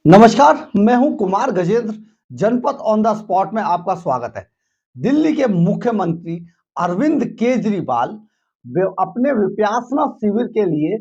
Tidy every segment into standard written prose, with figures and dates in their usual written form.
नमस्कार, मैं हूं कुमार गजेंद्र। जनपद ऑन द स्पॉट में आपका स्वागत है। दिल्ली के मुख्यमंत्री अरविंद केजरीवाल अपने विपासना शिविर के लिए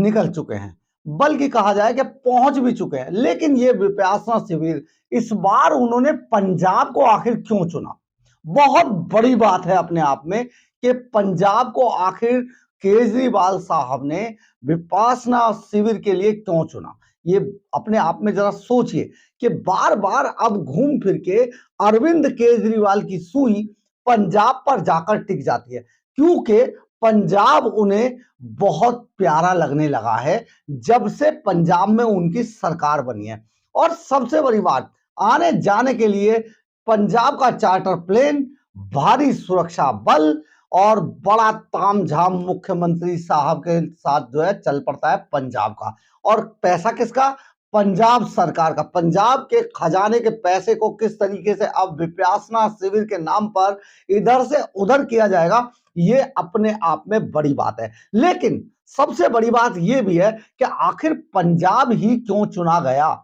निकल चुके हैं, बल्कि कहा जाए कि पहुंच भी चुके हैं। लेकिन ये विपासना शिविर इस बार उन्होंने पंजाब को आखिर क्यों चुना? बहुत बड़ी बात है अपने आप में कि पंजाब को आखिर केजरीवाल साहब ने विपासना शिविर के लिए क्यों चुना। ये अपने आप में जरा सोचिए कि बार बार अब घूम फिर के अरविंद केजरीवाल की सुई पंजाब पर जाकर टिक जाती है, क्योंकि पंजाब उन्हें बहुत प्यारा लगने लगा है जब से पंजाब में उनकी सरकार बनी है। और सबसे बड़ी बात, आने जाने के लिए पंजाब का चार्टर प्लेन, भारी सुरक्षा बल और बड़ा तामझाम मुख्यमंत्री साहब के साथ जो है चल पड़ता है पंजाब का। और पैसा किसका? पंजाब सरकार का। पंजाब के खजाने के पैसे को किस तरीके से अब विपासना शिविर के नाम पर इधर से उधर किया जाएगा, ये अपने आप में बड़ी बात है। लेकिन सबसे बड़ी बात यह भी है कि आखिर पंजाब ही क्यों चुना गया।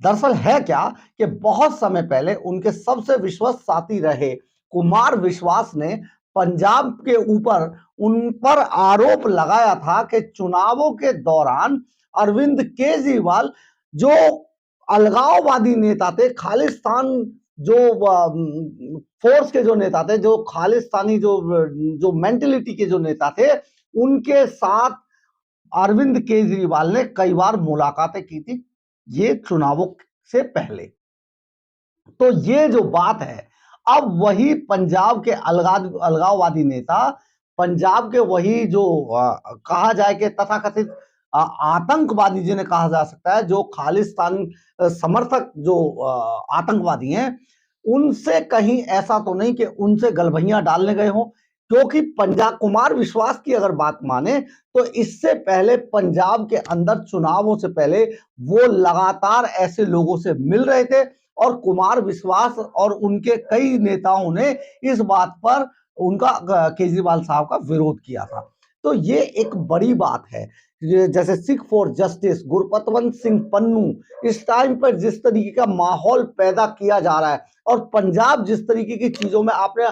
दरअसल है क्या कि बहुत समय पहले उनके सबसे विश्वस्त साथी रहे कुमार विश्वास ने पंजाब के ऊपर उन पर आरोप लगाया था कि चुनावों के दौरान अरविंद केजरीवाल जो अलगाववादी नेता थे, खालिस्तान जो फोर्स के जो नेता थे, जो खालिस्तानी जो मेंटेलिटी के जो नेता थे, उनके साथ अरविंद केजरीवाल ने कई बार मुलाकातें की थी, ये चुनावों से पहले। तो ये जो बात है, अब वही पंजाब के अलगाववादी नेता, पंजाब के वही जो कहा जाए कि तथाकथित आतंकवादी जिन्हें कहा जा सकता है, जो खालिस्तान समर्थक जो आतंकवादी हैं, उनसे कहीं ऐसा तो नहीं कि उनसे गलभैया डालने गए हों। क्योंकि पंजाब कुमार विश्वास की अगर बात माने तो इससे पहले पंजाब के अंदर चुनावों से पहले वो लगातार ऐसे लोगों से मिल रहे थे और कुमार विश्वास और उनके कई नेताओं ने इस बात पर उनका केजरीवाल साहब का विरोध किया था। तो ये एक बड़ी बात है। जैसे सिख फॉर जस्टिस, गुरपतवंत सिंह पन्नू, इस टाइम पर जिस तरीके का माहौल पैदा किया जा रहा है और पंजाब जिस तरीके की चीजों में आपने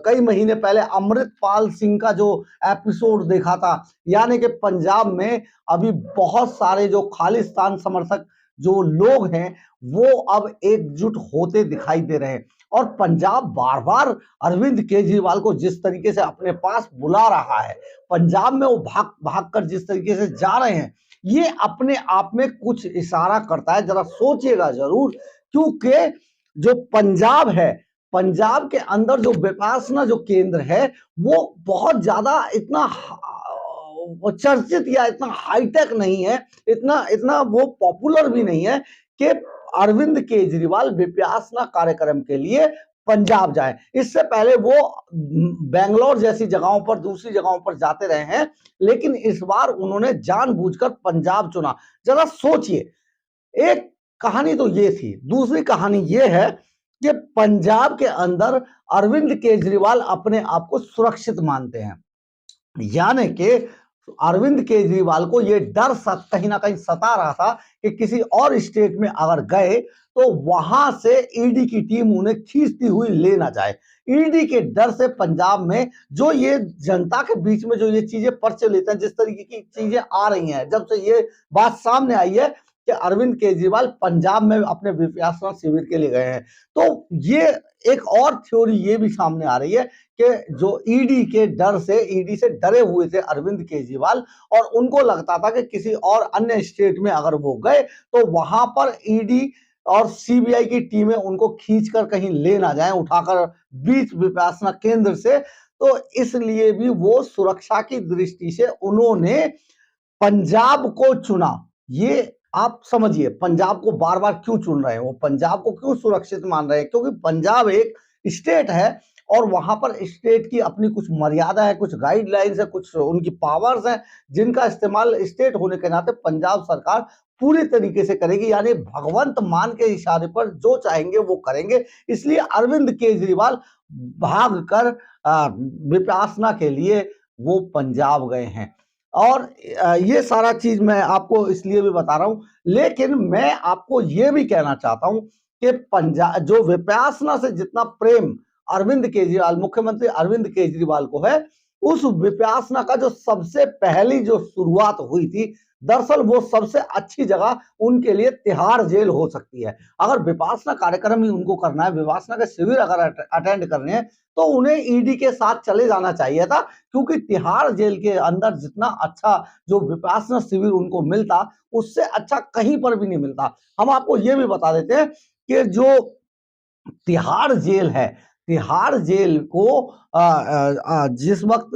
कई महीने पहले अमृतपाल सिंह का जो एपिसोड देखा था, यानी कि पंजाब में अभी बहुत सारे जो खालिस्तान समर्थक जो लोग हैं वो अब एकजुट होते दिखाई दे रहे हैं। और पंजाब बार बार अरविंद केजरीवाल को जिस तरीके से अपने पास बुला रहा है, पंजाब में वो भाग भाग कर जिस तरीके से जा रहे हैं, ये अपने आप में कुछ इशारा करता है। जरा सोचिएगा जरूर, क्योंकि जो पंजाब है, पंजाब के अंदर जो विपासना जो केंद्र है, वो बहुत ज्यादा इतना चर्चित या इतना हाईटेक नहीं है, इतना इतना वो पॉपुलर भी नहीं है कि अरविंद केजरीवाल विपासना कार्यक्रम के लिए पंजाब जाए। इससे पहले वो बेंगलोर जैसी जगहों पर, दूसरी जगहों पर जाते रहे हैं, लेकिन इस बार उन्होंने जानबूझकर पंजाब चुना। जरा सोचिए, एक कहानी तो ये थी, दूसरी कहानी ये है कि पंजाब के अंदर अरविंद केजरीवाल अपने आप को सुरक्षित मानते हैं। यानी कि अरविंद केजरीवाल को यह डर कहीं ना कहीं सता रहा था कि किसी और स्टेट में अगर गए तो वहां से ईडी की टीम उन्हें खींचती हुई ले ना जाए। ईडी के डर से पंजाब में जो ये जनता के बीच में जो ये चीजें प्रचलित हैं, जिस तरीके की चीजें आ रही हैं, जब से ये बात सामने आई है कि अरविंद केजरीवाल पंजाब में अपने विपासना शिविर के लिए गए हैं, तो ये एक और थ्योरी ये भी सामने आ रही है कि जो ईडी के डर से, ईडी से डरे हुए थे अरविंद केजरीवाल, और उनको लगता था कि किसी और अन्य स्टेट में अगर वो गए तो वहां पर ईडी और सीबीआई की टीमें उनको खींचकर कहीं ले ना जाएं, उठाकर बीच विपासना केंद्र से। तो इसलिए भी वो सुरक्षा की दृष्टि से उन्होंने पंजाब को चुना। ये आप समझिए, पंजाब को बार बार क्यों चुन रहे हैं, वो पंजाब को क्यों सुरक्षित मान रहे हैं, क्योंकि पंजाब एक स्टेट है और वहां पर स्टेट की अपनी कुछ मर्यादा है, कुछ गाइडलाइंस है, कुछ उनकी पावर्स हैं, जिनका इस्तेमाल स्टेट होने के नाते पंजाब सरकार पूरी तरीके से करेगी। यानी भगवंत मान के इशारे पर जो चाहेंगे वो करेंगे। इसलिए अरविंद केजरीवाल भाग कर विपासना के लिए वो पंजाब गए हैं। और ये सारा चीज मैं आपको इसलिए भी बता रहा हूं, लेकिन मैं आपको ये भी कहना चाहता हूं कि पंजाब जो विपासना से जितना प्रेम अरविंद केजरीवाल, मुख्यमंत्री अरविंद केजरीवाल को है, उस विपासना का जो सबसे पहली जो शुरुआत हुई थी, दरअसल वो सबसे अच्छी जगह उनके लिए तिहाड़ जेल हो सकती है। अगर विपासना कार्यक्रम ही उनको करना है, विपासना के शिविर अगर अटेंड करने हैं, तो उन्हें ईडी के साथ चले जाना चाहिए था, क्योंकि तिहाड़ जेल के अंदर जितना अच्छा जो विपासना शिविर उनको मिलता, उससे अच्छा कहीं पर भी नहीं मिलता। हम आपको ये भी बता देते हैं कि जो तिहाड़ जेल है, तिहाड़ जेल को जिस वक्त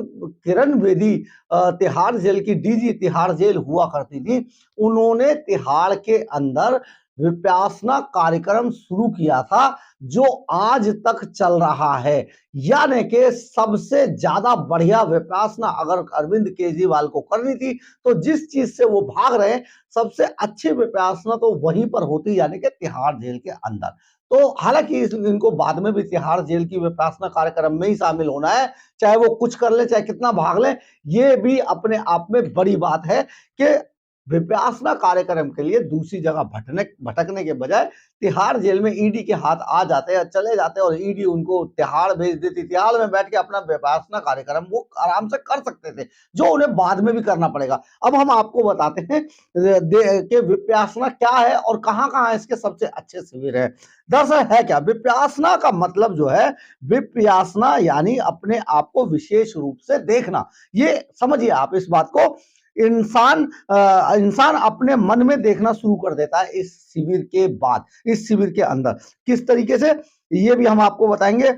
किरण बेदी तिहाड़ जेल की डीजी तिहाड़ जेल हुआ करती थी, उन्होंने तिहाड़ के अंदर विपासना कार्यक्रम शुरू किया था, जो आज तक चल रहा है। यानी कि सबसे ज्यादा बढ़िया विपासना अगर अरविंद केजरीवाल को करनी थी, तो जिस चीज से वो भाग रहे हैं, सबसे अच्छी विपासना तो वहीं पर होती, यानी कि तिहाड़ जेल के अंदर। तो हालांकि इनको बाद में भी तिहाड़ जेल की विपासना कार्यक्रम में ही शामिल होना है, चाहे वो कुछ कर ले, चाहे कितना भाग ले, ये भी अपने आप में बड़ी बात है कि विपासना कार्यक्रम के लिए दूसरी जगह भटकने के बजाय तिहाड़ जेल में ईडी के हाथ आ जाते हैं, चले जाते हैं, और ईडी उनको तिहाड़ भेज देती। तिहाड़ में बैठ के अपना विपासना कार्यक्रम वो आराम से कर सकते थे, जो उन्हें बाद में भी करना पड़ेगा। अब हम आपको बताते हैं कि विपासना क्या है और कहां कहां इसके सबसे अच्छे शिविर है। दरअसल है क्या विपासना का मतलब, जो है विपासना यानी अपने आप को विशेष रूप से देखना। ये समझिए आप इस बात को, इंसान अपने मन में देखना शुरू कर देता है इस शिविर के बाद, इस शिविर के अंदर। किस तरीके से, ये भी हम आपको बताएंगे।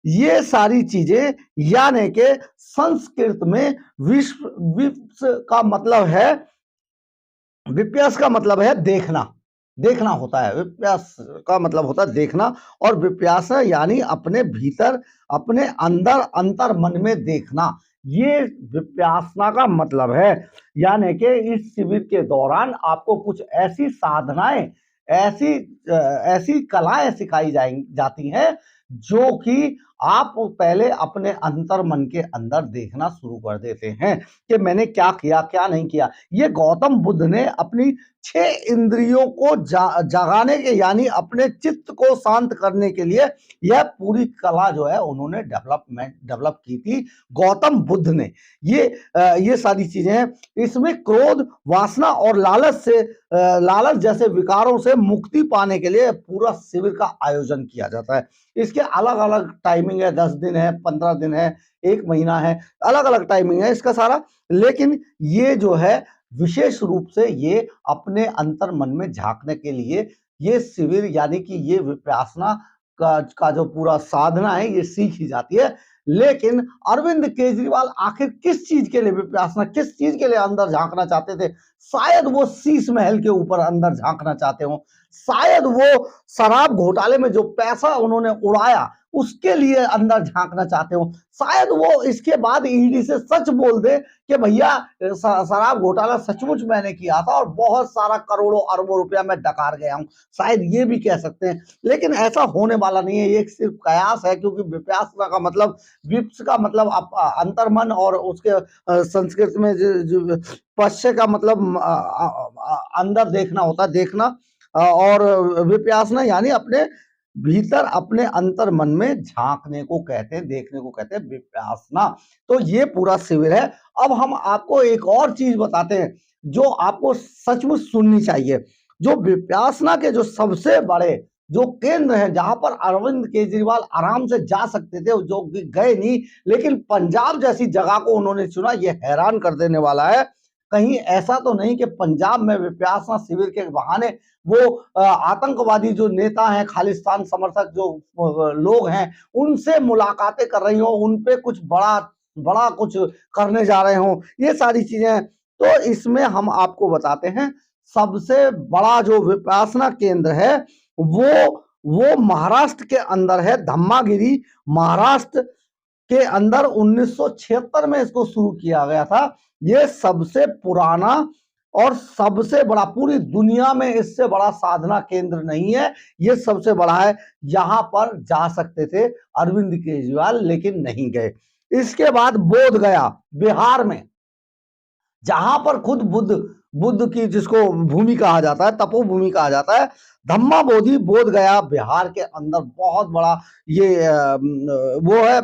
ये सारी चीजें, यानी कि संस्कृत में विश्व का मतलब है, विप्यास का मतलब है देखना, देखना होता है। विप्यास का मतलब होता है देखना, और विप्यासा यानी अपने भीतर, अपने अंदर, अंतर मन में देखना, ये विप्यासना का मतलब है। यानी कि इस शिविर के दौरान आपको कुछ ऐसी साधनाएं, ऐसी ऐसी कलाएं सिखाई जाती हैं, जो कि आप पहले अपने अंतर मन के अंदर देखना शुरू कर देते हैं कि मैंने क्या किया, क्या नहीं किया। ये गौतम बुद्ध ने अपनी 6 इंद्रियों को जगाने के, यानी अपने चित्त को शांत करने के लिए यह पूरी कला जो है उन्होंने डेवलप की थी, गौतम बुद्ध ने। ये सारी चीजें हैं। इसमें क्रोध, वासना और लालच जैसे विकारों से मुक्ति पाने के लिए पूरा शिविर का आयोजन किया जाता है। इसके अलग अलग टाइमिंग है, 10 दिन है, 15 दिन है, 1 महीना है, अलग अलग टाइमिंग है इसका सारा। लेकिन ये जो है विशेष रूप से ये अपने अंतर मन में झांकने के लिए ये शिविर, यानी कि ये विपासना का जो पूरा साधना है, ये सीखी जाती है। लेकिन अरविंद केजरीवाल आखिर किस चीज के लिए विपासना, किस चीज के लिए अंदर झांकना चाहते थे? शायद वो शीश महल के ऊपर अंदर झांकना चाहते हो, शायद वो शराब घोटाले में जो पैसा उन्होंने उड़ाया उसके लिए अंदर झांकना चाहते हो, शायद वो इसके बाद ईडी से सच बोल दे कि भैया शराब घोटाला सचमुच मैंने किया था और बहुत सारा करोड़ों अरबों रुपया मैं डकार गया हूं, शायद ये भी कह सकते हैं। लेकिन ऐसा होने वाला नहीं है, ये सिर्फ कयास है, क्योंकि विपासना का मतलब, विप्स का मतलब अंतर्मन, और उसके संस्कृत में पश्य का मतलब अंदर देखना होता है, देखना। और विपासना यानी अपने भीतर, अपने अंतर मन में झांकने को कहते हैं, देखने को कहते हैं विपासना। तो ये पूरा शिविर है। अब हम आपको एक और चीज बताते हैं जो आपको सचमुच सुननी चाहिए। जो विपासना के जो सबसे बड़े जो केंद्र है, जहां पर अरविंद केजरीवाल आराम से जा सकते थे, जो गए नहीं, लेकिन पंजाब जैसी जगह को उन्होंने चुना, ये हैरान कर देने वाला है। कहीं ऐसा तो नहीं कि पंजाब में विपासना शिविर के बहाने वो आतंकवादी जो नेता हैं, खालिस्तान समर्थक जो लोग हैं, उनसे मुलाकातें कर रही हो, उनपे कुछ बड़ा बड़ा कुछ करने जा रहे हो, ये सारी चीजें। तो इसमें हम आपको बताते हैं, सबसे बड़ा जो विपासना केंद्र है वो महाराष्ट्र के अंदर है, धम्मागिरी, महाराष्ट्र के अंदर 1976 में इसको शुरू किया गया था। ये सबसे पुराना और सबसे बड़ा, पूरी दुनिया में इससे बड़ा साधना केंद्र नहीं है, ये सबसे बड़ा है। यहां पर जा सकते थे अरविंद केजरीवाल, लेकिन नहीं गए। इसके बाद बोध गया, बिहार में, जहां पर खुद बुद्ध बुद्ध की, जिसको भूमि कहा जाता है, तपोभूमि कहा जाता है, धम्मा बोधि बोध गया बिहार के अंदर बहुत बड़ा ये वो है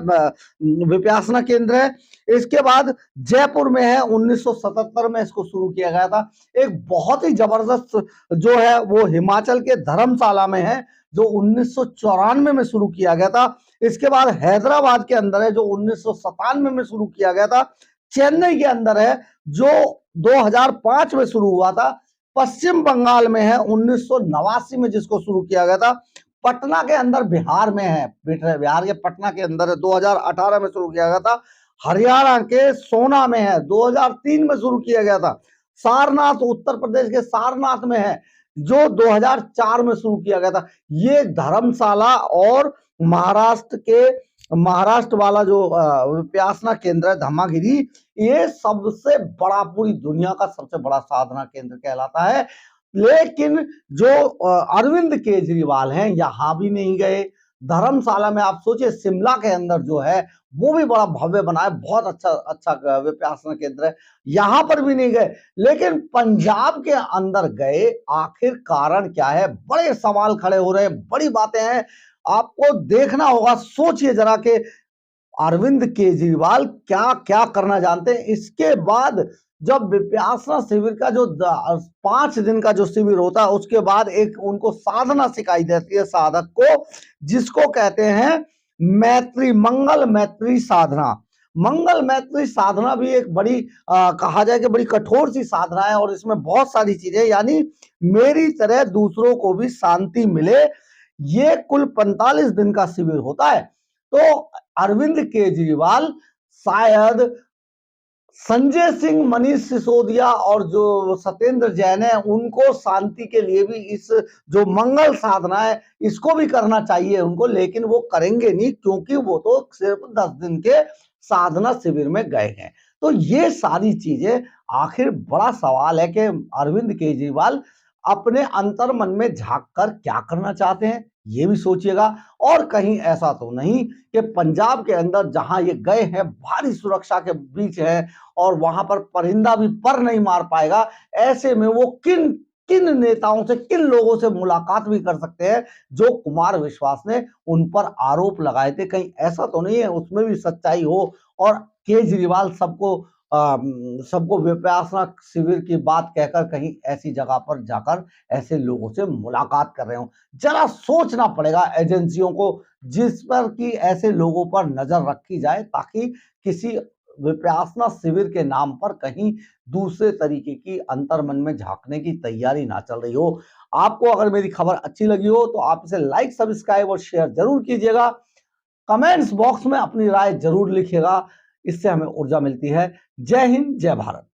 विपासना केंद्र है। इसके बाद जयपुर में है, 1977 में इसको शुरू किया गया था। एक बहुत ही जबरदस्त जो है वो हिमाचल के धर्मशाला में है, जो 1994 में शुरू किया गया था। इसके बाद हैदराबाद के अंदर है, जो 1997 में शुरू किया गया था। चेन्नई के अंदर है, जो 2005 में शुरू हुआ था। पश्चिम बंगाल में है, 1989 में जिसको शुरू किया गया था। पटना के अंदर बिहार में है, बिहार के पटना के अंदर है, 2018 में शुरू किया गया था। हरियाणा के सोना में है, 2003 में शुरू किया गया था। सारनाथ, उत्तर प्रदेश के सारनाथ में है, जो 2004 में शुरू किया गया था। ये धर्मशाला और महाराष्ट्र वाला जो विपासना केंद्र है धम्मागिरी, ये सबसे बड़ा, पूरी दुनिया का सबसे बड़ा साधना केंद्र कहलाता है। लेकिन जो अरविंद केजरीवाल हैं, यहां भी नहीं गए। धर्मशाला में आप सोचिए, शिमला के अंदर जो है वो भी बड़ा भव्य बना है, बहुत अच्छा विपासना केंद्र है, यहां पर भी नहीं गए। लेकिन पंजाब के अंदर गए, आखिर कारण क्या है? बड़े सवाल खड़े हो रहे हैं, बड़ी बातें हैं, आपको देखना होगा। सोचिए जरा के अरविंद केजरीवाल क्या क्या करना जानते हैं। इसके बाद जब विपासना शिविर का जो 5 दिन का जो शिविर होता है, उसके बाद एक उनको साधना सिखाई जाती है साधक को, जिसको कहते हैं मैत्री, मंगल मैत्री साधना। मंगल मैत्री साधना भी एक बड़ी कहा जाए कि बड़ी कठोर सी साधना है, और इसमें बहुत सारी चीजें, यानी मेरी तरह दूसरों को भी शांति मिले। ये कुल 45 दिन का शिविर होता है। तो अरविंद केजरीवाल शायद संजय सिंह, मनीष सिसोदिया और जो सत्येंद्र जैन है, उनको शांति के लिए भी इस जो मंगल साधना है इसको भी करना चाहिए उनको, लेकिन वो करेंगे नहीं, क्योंकि वो तो सिर्फ 10 दिन के साधना शिविर में गए हैं। तो ये सारी चीजें, आखिर बड़ा सवाल है कि अरविंद केजरीवाल अपने अंतर मन में झांक कर क्या करना चाहते हैं, ये भी सोचिएगा। और कहीं ऐसा तो नहीं कि पंजाब के अंदर जहां ये गए हैं, भारी सुरक्षा के बीच है, और वहां पर परिंदा भी पर नहीं मार पाएगा, ऐसे में वो किन किन नेताओं से, किन लोगों से मुलाकात भी कर सकते हैं, जो कुमार विश्वास ने उन पर आरोप लगाए थे। कहीं ऐसा तो नहीं है उसमें भी सच्चाई हो, और केजरीवाल सबको विपासना शिविर की बात कहकर कहीं ऐसी जगह पर जाकर ऐसे लोगों से मुलाकात कर रहे हो। जरा सोचना पड़ेगा एजेंसियों को, जिस पर कि ऐसे लोगों पर नजर रखी जाए, ताकि किसी विपासना शिविर के नाम पर कहीं दूसरे तरीके की अंतर्मन में झांकने की तैयारी ना चल रही हो। आपको अगर मेरी खबर अच्छी लगी हो तो आप इसे लाइक, सब्सक्राइब और शेयर जरूर कीजिएगा। कमेंट्स बॉक्स में अपनी राय जरूर लिखिएगा, इससे हमें ऊर्जा मिलती है। जय हिंद, जय भारत।